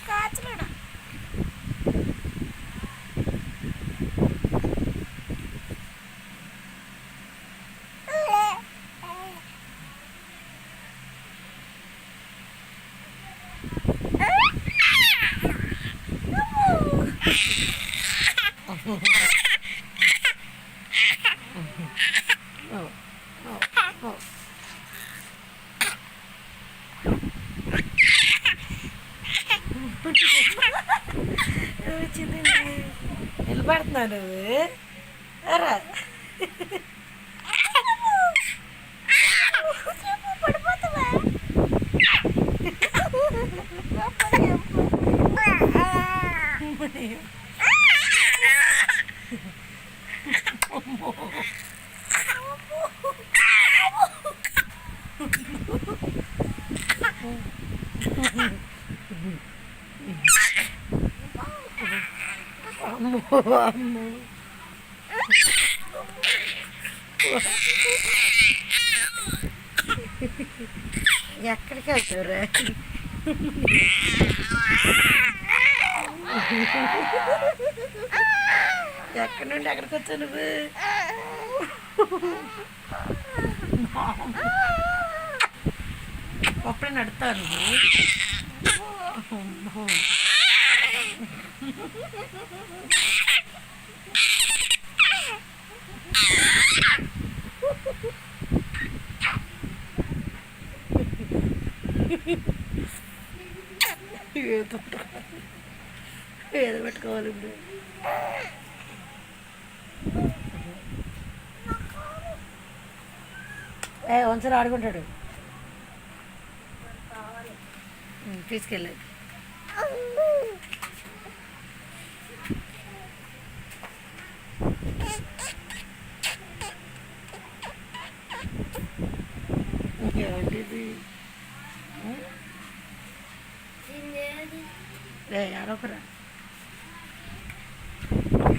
కాచలేడా నిలబడుతున్నావు నువ్వు రా పడిపోతావా అమ్మో అమ్మో ఎక్కడికి వెళ్తావురా ఎక్కడి నుండి ఎక్కడికి వచ్చావు నువ్వు అప్పుడే నడుతావు నువ్వు ఏదో పెట్టుకోవాలి ఇప్పుడు వంచరు ఆడుకుంటాడు తీసుకెళ్ళి ఏంటిది ఆడొకరా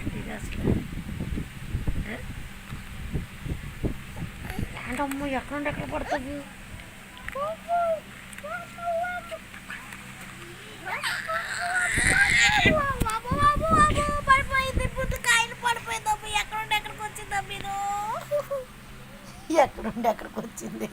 ఇది అసలు ఏంటమ్మో ఎక్కడుండి ఎక్కడ పడుతుంది పడిపోయింది పుట్టుకాయలు పడిపోయిందమ్మ ఎక్కడుండి ఎక్కడికి వచ్చిందమ్మ నేను ఎక్కడుండి ఎక్కడికి వచ్చింది